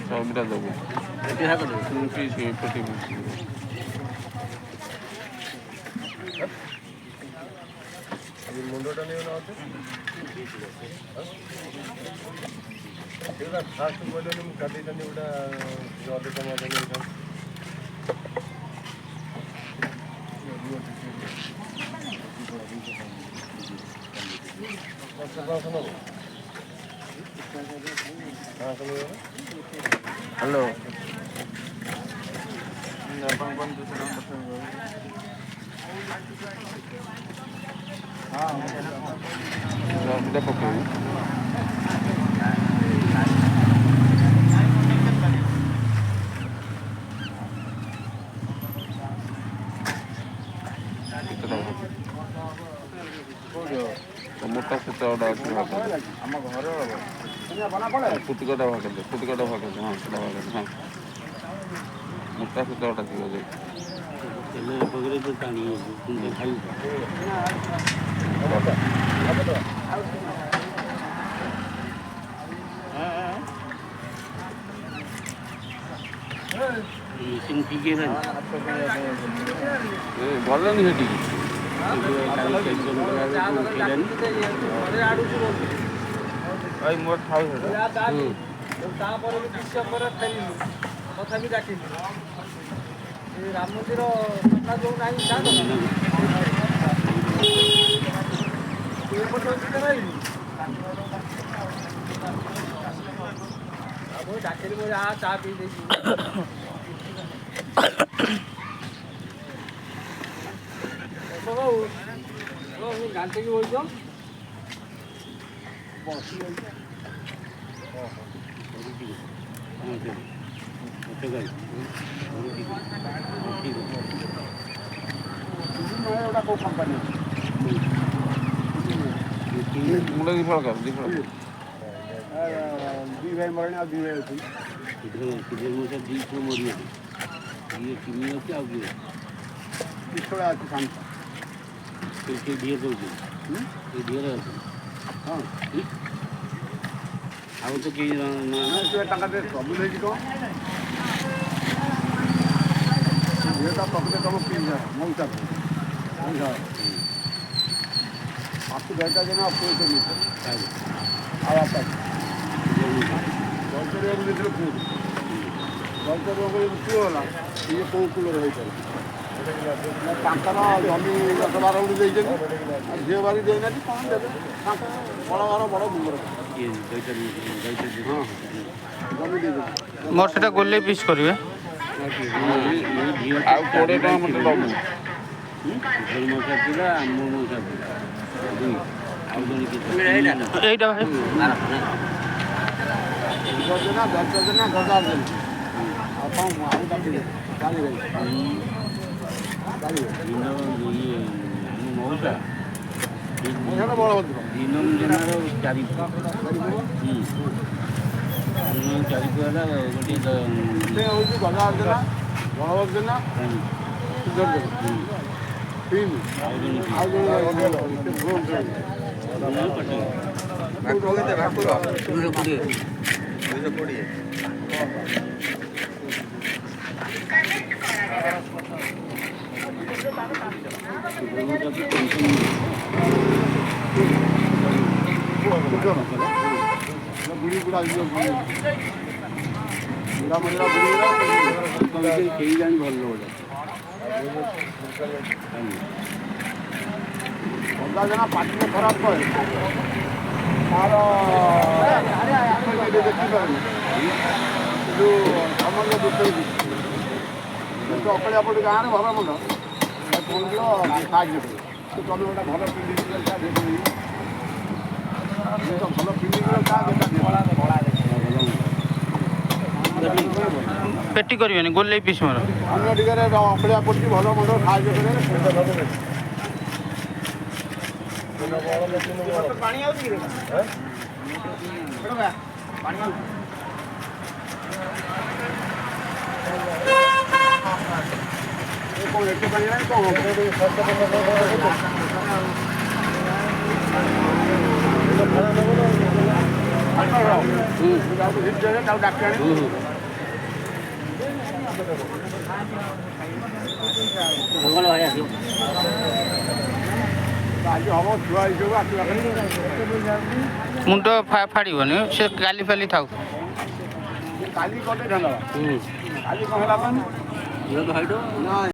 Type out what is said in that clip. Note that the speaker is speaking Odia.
ସବୁଟା ଦେବୁ ମୁଣ୍ଡଟା ନେଇ ଫାଷ୍ଟ କହିଲେନି ମୁଁ କାଟିଥାନ୍ତି ଗୋଟା ଅଧିକ ମଧ୍ୟ ନେଇଥାନ୍ତି ହ୍ୟାଲୋ ସବୁଟା ପକେଇବୁ ମୋଟା ସୂତା ଗୋଟେ ଅଛି ଆମ ଘର ଫୁଟିକଟା ଭାଗ ଫୁଟିକଟା ଭାଗ ହଁ ସେଟା ଭାଗ ହଁ ମୋଟା ସୂତା ଗୋଟେ ଥିବ ଯେ ଗଲେନି ସେଠିକି ମୋର ଥାଉ ତାପରେ ବି ଡିସେମ୍ବର ଫେରିଲୁ ତଥାପି ଡାକିଲୁ ରାମ ମନ୍ଦିର ଯୋଉ ନାହିଁ ଡାକିଲି ମୁଁ ଚା ପିଇ ଦେଇଛି ଗାଣ୍ଠିକି ବଇଛ କୋଉ କମ୍ପାନୀ ମୁଣ୍ଡ ଦି ଫଳ ଦି ଭାଇ ମରଣି ଆଉ ଦି ଭାଇ ଅଛି ପିଛଡ଼ା ଅଛି ଶାନ୍ତ ସେ ଢିଏ ଦଉଛି ଢିଏରେ ଅଛି ହଁ ଆଉ ତ କେହି ଟଙ୍କା ସବୁ ନେଇଛି କ'ଣ ଝିଅଟା ପ୍ରକୃତ ତୁମ ପିନ୍ଧା ମଉସା आपको बेटा देना आपको ऐसे मिलता है अब आता है गलत रोग क्यों होला ये कौन कूलर हो जमी 10-12 गुण ଦେଇଛନ୍ତି ଝିଅ ବାରି ଦେଇନାହାନ୍ତି କ'ଣ ଦେବେ ବଡ଼ ଘର ବଡ଼ ବୁଲର ଜମି ଦେଇଦେବେ ମୋର ସେଟା ଗୋଲେଇ ପିସ୍ କରିବେ ଆଉ 20 ଟଙ୍କା ମୋତେ ଦେବୁ এইটা ভাই 10 ଦିନ 10 ଦିନ 10,000 ଦିନ ଆଉ କ'ଣ ଆଉ ଚାଲିବେ ମଉସା ବଳଭଦ୍ର ଦିନ ଦିନର 4 ହେଲା ଗୋଟେ ହେଉଛି ଗଜା ଦିନ ବଳଭଦ୍ର ଦିନ ବୁଢ଼ୀ ବୁଢ଼ା କେହି ଜାଣି ଭଲ ଗୋଟେ ଅଧା ପାଟିରେ ଖରାପ କରେ ତାର ଦେଖିପାରୁନି କିନ୍ତୁ ସମସ୍ତ ଦୁଃଖ ଅକଳିଆ ପଡ଼ି ଗାଁରେ ଭଲ ମନ୍ଦ ପହଞ୍ଚିବ ସାହାଯ୍ୟ କରିବ ତମେ ଗୋଟେ ଭଲ ପିନ୍ଧିକି ଭଲ ପିନ୍ଧିକି पेटी करबेनी गोले पिस मोर अन्य टिके अकड़िया पड़ती भल मंद साहय करे मुंड फाड़बनी से गाली फाली थाउ काली कटे काली कौन है